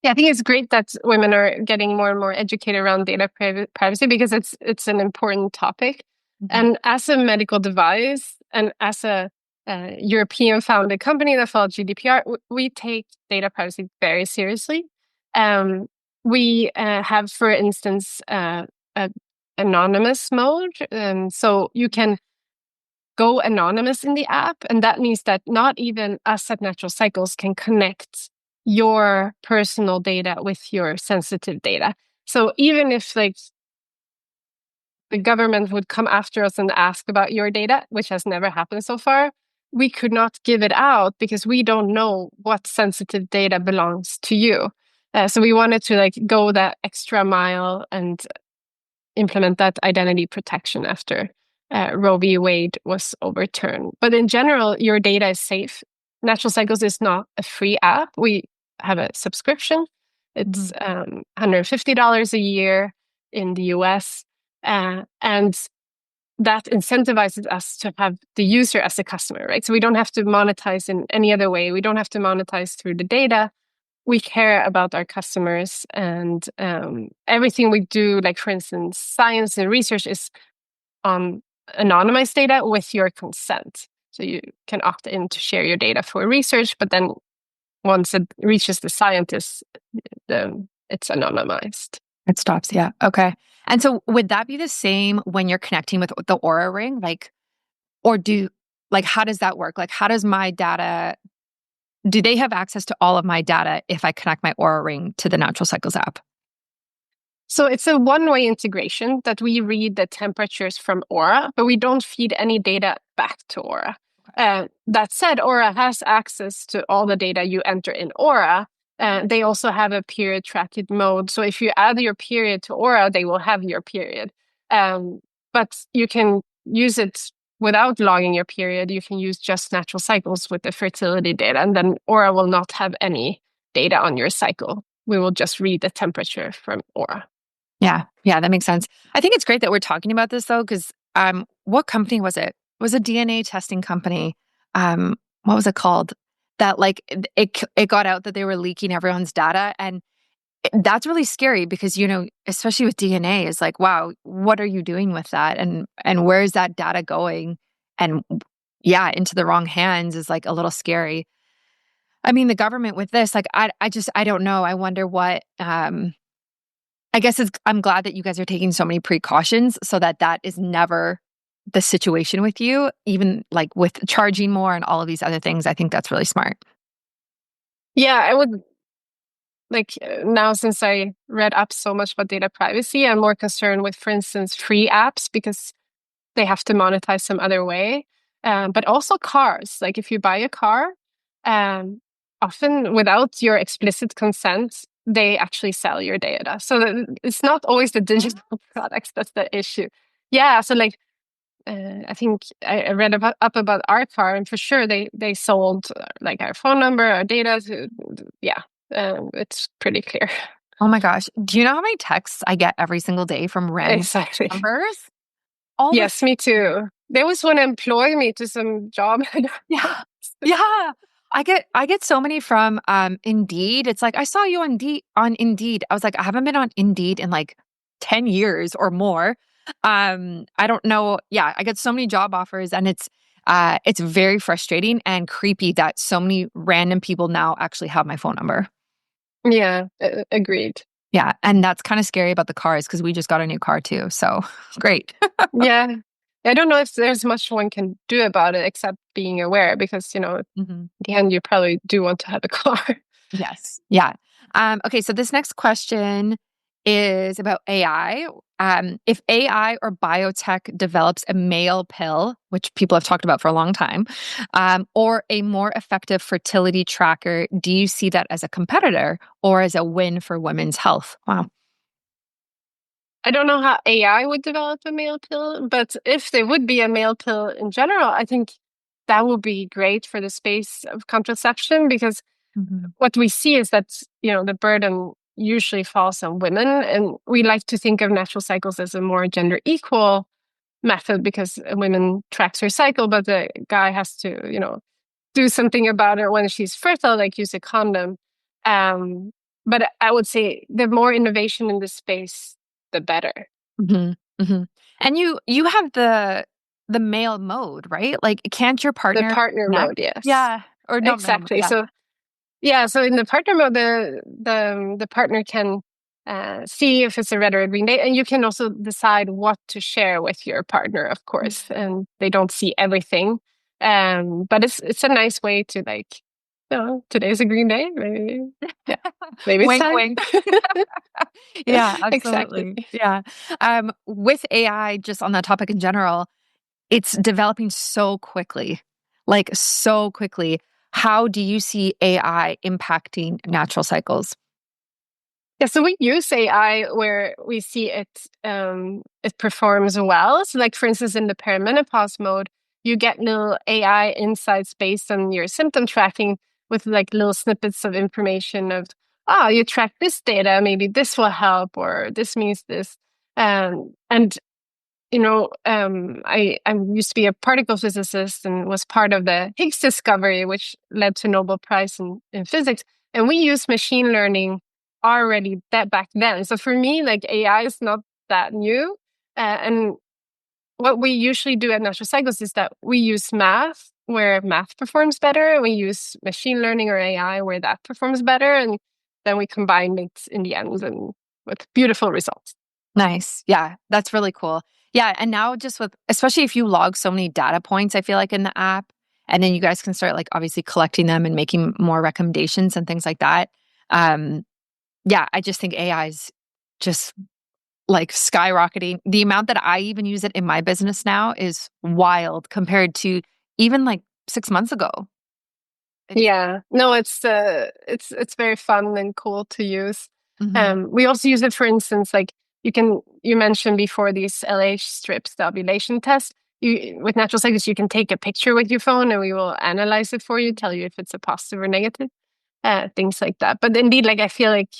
Yeah, I think it's great that women are getting more and more educated around data privacy because it's an important topic. And as a medical device and as a European founded company that follows GDPR, we take data privacy very seriously. We have, for instance, anonymous mode. So you can go anonymous in the app. And that means that not even us at Natural Cycles can connect your personal data with your sensitive data. So even if like the government would come after us and ask about your data, which has never happened so far, we could not give it out because we don't know what sensitive data belongs to you. So we wanted to like go that extra mile and implement that identity protection after Roe v. Wade was overturned. But in general, your data is safe. Natural Cycles is not a free app. We have a subscription. It's $150 a year in the US. And that incentivizes us to have the user as a customer, right? So we don't have to monetize in any other way. We don't have to monetize through the data. We care about our customers, and everything we do, like for instance, science and research, is on anonymized data with your consent. So you can opt in to share your data for research, but then once it reaches the scientists, it's anonymized. It stops. Yeah. Okay. And so would that be the same when you're connecting with the Oura ring? How does that work? Like, how does my data, do they have access to all of my data if I connect my Oura ring to the Natural Cycles app? So it's a one-way integration that we read the temperatures from Oura, but we don't feed any data back to Oura. That said, Oura has access to all the data you enter in Oura. They also have a period tracking mode. So if you add your period to Oura, they will have your period. But you can use it without logging your period. You can use just Natural Cycles with the fertility data, and then Oura will not have any data on your cycle. We will just read the temperature from Oura. Yeah, that makes sense. I think it's great that we're talking about this though, because what company was it? It was a DNA testing company. What was it called? That like it got out that they were leaking everyone's data, and that's really scary because especially with DNA, is like, wow, what are you doing with that, and where is that data going? And yeah, into the wrong hands is like a little scary. I mean, the government with this, like, I don't know. I wonder what. I guess I'm glad that you guys are taking so many precautions so that is never the situation with you, even like with charging more and all of these other things. I think that's really smart. Yeah, I would now, since I read up so much about data privacy, I'm more concerned with, for instance, free apps because they have to monetize some other way. But also cars. Like if you buy a car, often without your explicit consent, they actually sell your data. So it's not always the digital products that's the issue. Yeah, so I think I read up about our car, and for sure they sold like our phone number, our data. It's pretty clear. Oh my gosh. Do you know how many texts I get every single day from random Exactly. numbers? All the Yes, me too. There was one employ me to some job. Yeah. Yeah. I get so many from Indeed. It's like, I saw you on Indeed. I was like, I haven't been on Indeed in like 10 years or more. I don't know. Yeah, I get so many job offers, and it's very frustrating and creepy that so many random people now actually have my phone number. Yeah, agreed. Yeah, and that's kind of scary about the cars because we just got a new car too. So great. Yeah. I don't know if there's much one can do about it except being aware because, Mhm. in the end, you probably do want to have a car. Yes. Yeah. Okay. So this next question is about AI. If AI or biotech develops a male pill, which people have talked about for a long time, or a more effective fertility tracker, do you see that as a competitor or as a win for women's health? Wow. I don't know how AI would develop a male pill, but if there would be a male pill in general, I think that would be great for the space of contraception because Mhm. what we see is that, the burden usually falls on women. And we like to think of natural cycles as a more gender equal method because a woman tracks her cycle, but the guy has to, do something about it when she's fertile, like use a condom. But I would say the more innovation in this space, the better. Mhm. Mhm. And you have the male mode, right? Like, can't your The partner partner connect? mode, yes. Yeah. Or not male mode. Exactly. Yeah. So yeah, so in the partner mode, the partner can see if it's a red or a green day, and you can also decide what to share with your partner, of course, and they don't see everything. But it's a nice way to like, today's a green day, maybe, yeah, maybe it's Wink, time. wink. Yeah, Exactly. absolutely. Yeah. With AI, just on that topic in general, it's developing so quickly, like so quickly. How do you see AI impacting natural cycles? Yeah, so we use AI where we see it performs well. So, like for instance, in the perimenopause mode, you get little AI insights based on your symptom tracking with like little snippets of information of, oh, you track this data, maybe this will help, or this means this. And I used to be a particle physicist and was part of the Higgs discovery, which led to Nobel Prize in physics. And we use machine learning already that back then. So for me, like AI is not that new. And what we usually do at Natural Cycles is that we use math where math performs better. We use machine learning or AI where that performs better. And then we combine it in the end and with beautiful results. Nice. Yeah, that's really cool. Yeah, and now just with, especially if you log so many data points, I feel like in the app, and then you guys can start like obviously collecting them and making more recommendations and things like that. Um, yeah, I just think AI is just like skyrocketing. The amount that I even use it in my business now is wild compared to even like 6 months ago. It's Yeah, no, it's very fun and cool to use. Mhm. We also use it, for instance, like you mentioned before these LH strips, the ovulation test. You with natural cycles, you can take a picture with your phone, and we will analyze it for you, tell you if it's a positive or negative, things like that. But indeed, like I feel like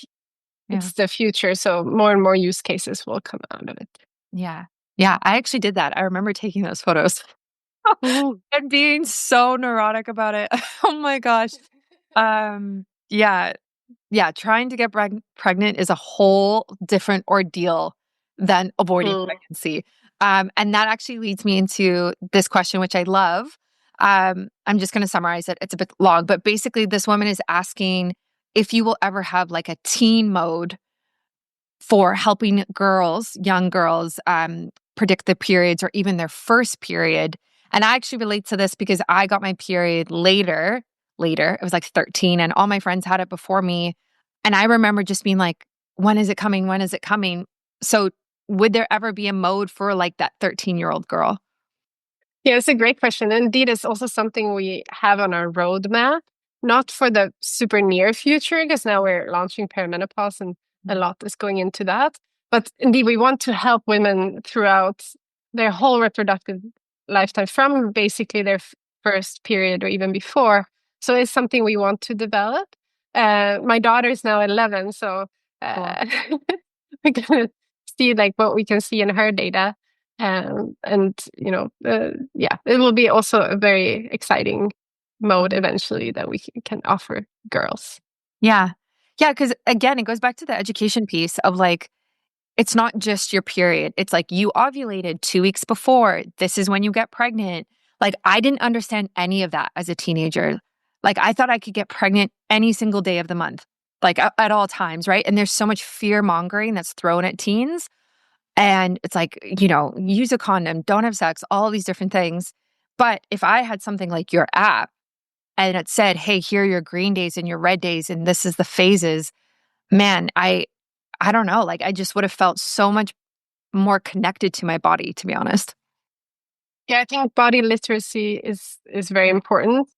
Yeah. it's the future, so more and more use cases will come out of it. Yeah. Yeah, I actually did that. I remember taking those photos Mhm. and being so neurotic about it. Oh my gosh. Yeah. Yeah, trying to get pregnant is a whole different ordeal than avoiding Mm. pregnancy. And that actually leads me into this question, which I love. I'm just going to summarize it. It's a bit long, but basically, this woman is asking if you will ever have like a teen mode for helping girls, young girls, predict their periods or even their first period. And I actually relate to this because I got my period later. Later, it was like 13, and all my friends had it before me. And I remember just being like, when is it coming? When is it coming? So, would there ever be a mode for like that 13-year-old girl? Yeah, it's a great question. Indeed, it's also something we have on our roadmap, not for the super near future, because now we're launching perimenopause and a lot is going into that. But indeed, we want to help women throughout their whole reproductive lifetime from basically their first period or even before. So it's something we want to develop. My daughter is now 11, so Cool. we're gonna see like what we can see in her data. And yeah, it will be also a very exciting mode eventually that we can offer girls. Yeah. Yeah. Cause again, it goes back to the education piece of like, it's not just your period. It's like you ovulated 2 weeks before. This is when you get pregnant. Like, I didn't understand any of that as a teenager. Like, I thought I could get pregnant any single day of the month, like at all times, right? And there's so much fear mongering that's thrown at teens. And it's like, use a condom, don't have sex, all these different things. But if I had something like your app and it said, hey, here are your green days and your red days, and this is the phases, man, I don't know. Like, I just would have felt so much more connected to my body, to be honest. Yeah, I think body literacy is very important.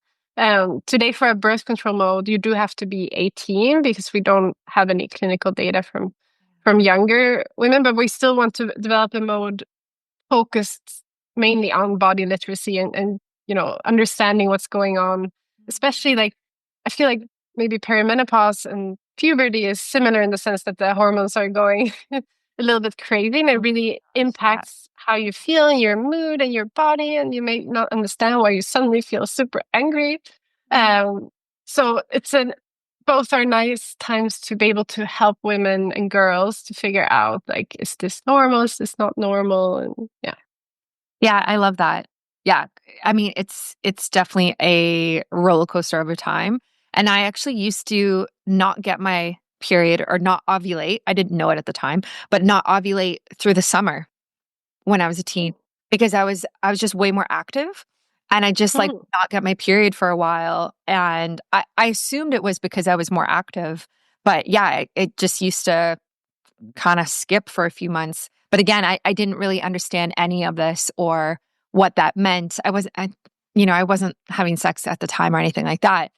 Today, for a birth control mode, you do have to be 18 because we don't have any clinical data from younger women, but we still want to develop a mode focused mainly on body literacy and understanding what's going on. Especially like I feel like maybe perimenopause and puberty is similar in the sense that the hormones are going a little bit crazy, and it really impacts how you feel and your mood and your body, and you may not understand why you suddenly feel super angry. So it's both are nice times to be able to help women and girls to figure out, like, is this normal? Is this not normal? And yeah. Yeah, I love that. Yeah. I mean, it's definitely a roller coaster over time. And I actually used to not get my period or not ovulate. I didn't know it at the time, but not ovulate through the summer when I was a teen because I was just way more active and I just like not get my period for a while. And I assumed it was because I was more active. But yeah, it just used to kind of skip for a few months. But again, I didn't really understand any of this or what that meant. I wasn't having sex at the time or anything like that.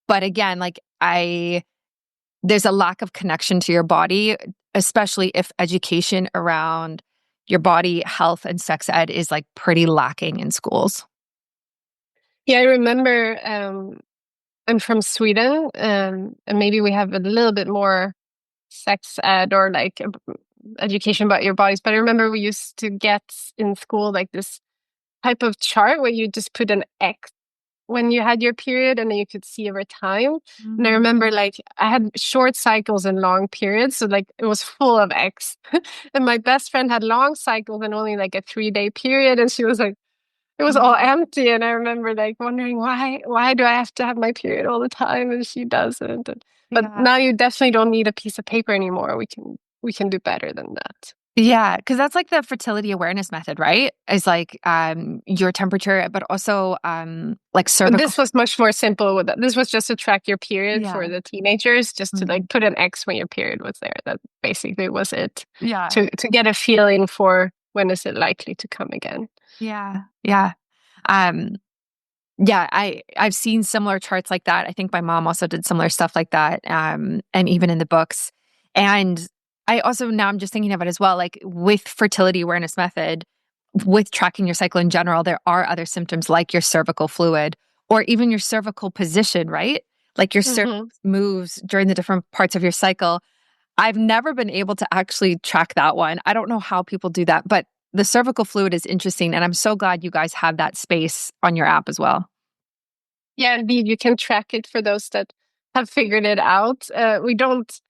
But again, like there's a lack of connection to your body, especially if education around your body, health, and sex ed is like pretty lacking in schools. Yeah, I remember I'm from Sweden, and maybe we have a little bit more sex ed or like education about your bodies. But I remember we used to get in school like this type of chart where you just put an X when you had your period, and then you could see over time. And I remember like I had short cycles and long periods, so like it was full of X. And my best friend had long cycles and only like a 3-day period, and she was like, it was all empty. And I remember like wondering why do I have to have my period all the time and she doesn't. But Yeah. now you definitely don't need a piece of paper anymore. We can do better than that. Yeah, because that's like the fertility awareness method, right? Is like your temperature, but also like But cervical. this was much more simple with that. This was just to track your period for Yeah. the teenagers, just to Mhm. like put an X when your period was there. That basically was it. Yeah. To get a feeling for when is it likely to come again. Yeah. Yeah. Um, yeah, I've seen similar charts like that. I think my mom also did similar stuff like that. And even in the books. And I also now I'm just thinking of it as well, like with fertility awareness method, with tracking your cycle in general, there are other symptoms like your cervical fluid or even your cervical position, right? Like your cervix Hmm. moves during the different parts of your cycle. I've never been able to actually track that one. I don't know how people do that, but the cervical fluid is interesting. And I'm so glad you guys have that space on your app as well. Yeah, indeed, you can track it for those that have figured it out. We don't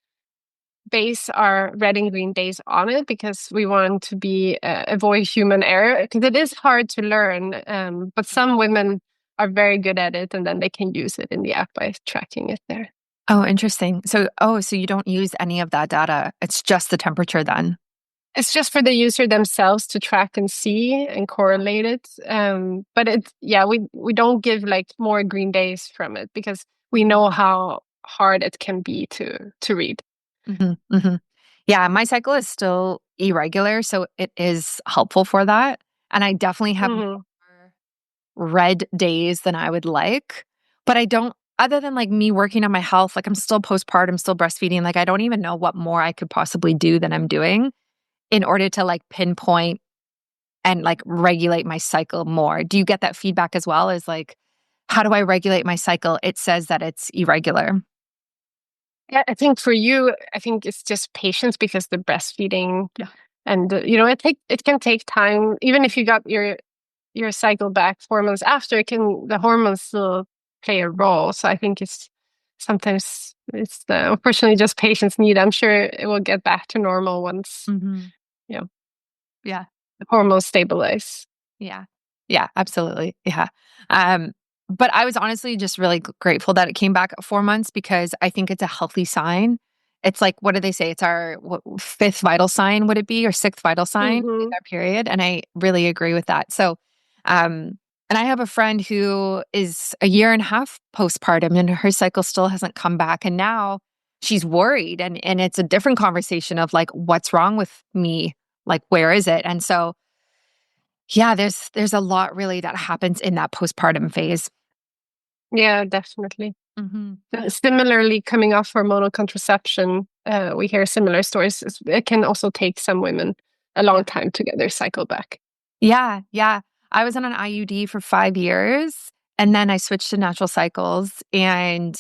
base our red and green days on it because we want to be avoid human error, because it is hard to learn. But some women are very good at it, and then they can use it in the app by tracking it there. Oh, interesting. So you don't use any of that data. It's just the temperature then. It's just for the user themselves to track and see and correlate it. But it's yeah, we don't give like more green days from it because we know how hard it can be to read. Yeah, my cycle is still irregular, so it is helpful for that. And I definitely have more Hmm. red days than I would like. But I don't, other than like me working on my health, like I'm still postpartum, still breastfeeding. Like I don't even know what more I could possibly do than I'm doing in order to like pinpoint and like regulate my cycle more. Do you get that feedback as well? Is like, how do I regulate my cycle? It says that it's irregular. Yeah, I think for you, I think it's just patience because the breastfeeding and it can take time. Even if you got your cycle back 4 months after, the hormones still play a role. So I think sometimes it's unfortunately just patience needed. I'm sure it will get back to normal once you know Yeah. the hormones stabilize. Yeah. Yeah, absolutely. Yeah. But I was honestly just really grateful that it came back at 4 months because I think it's a healthy sign. It's like, what do they say? It's our fifth vital sign, would it be? Or sixth vital sign in our period. And I really agree with that. So, and I have a friend who is a year and a half postpartum and her cycle still hasn't come back. And now she's worried. And it's a different conversation of like, what's wrong with me? Like, where is it? And so, yeah, there's a lot really that happens in that postpartum phase. Yeah, definitely. Mm-hmm. Similarly, coming off hormonal contraception, we hear similar stories. It can also take some women a long time to get their cycle back. Yeah, yeah. I was on an IUD for 5 years and then I switched to natural cycles and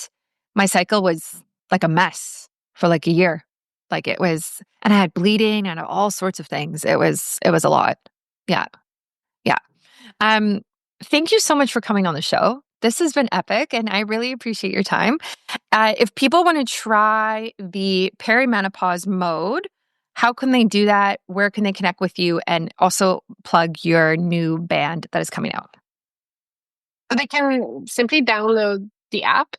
my cycle was like a mess for like a year. Like it was, and I had bleeding and all sorts of things. It was a lot. Yeah. Yeah. Um, Thank you so much for coming on the show. This has been epic and I really appreciate your time. If people want to try the perimenopause mode, how can they do that? Where can they connect with you? And also plug your new band that is coming out. So they can simply download the app.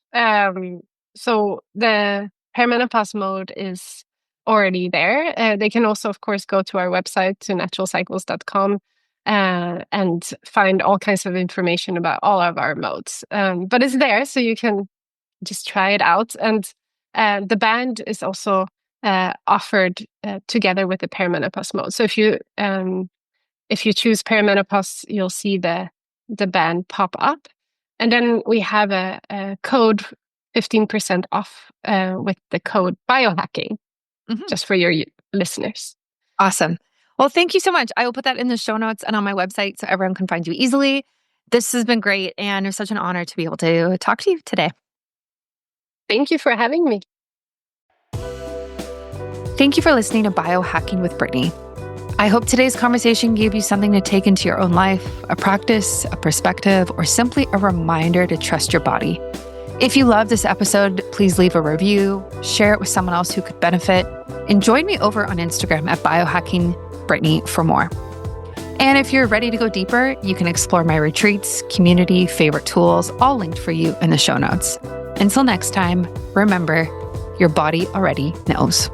So the perimenopause mode is already there. They can also, of course, go to our website, to naturalcycles.com, and find all kinds of information about all of our modes. But it's there, so you can just try it out. And the band is also offered together with the perimenopause mode. So if you choose perimenopause, you'll see the band pop up. And then we have a code 15% off with the code BIOHACKING, just for your listeners. Awesome. Well, thank you so much. I will put that in the show notes and on my website so everyone can find you easily. This has been great. And it's such an honor to be able to talk to you today. Thank you for having me. Thank you for listening to Biohacking with Brittany. I hope today's conversation gave you something to take into your own life, a practice, a perspective, or simply a reminder to trust your body. If you love this episode, please leave a review, share it with someone else who could benefit, and join me over on Instagram at BiohackingBrittany for more. And if you're ready to go deeper, you can explore my retreats, community, favorite tools, all linked for you in the show notes. Until next time, remember, your body already knows.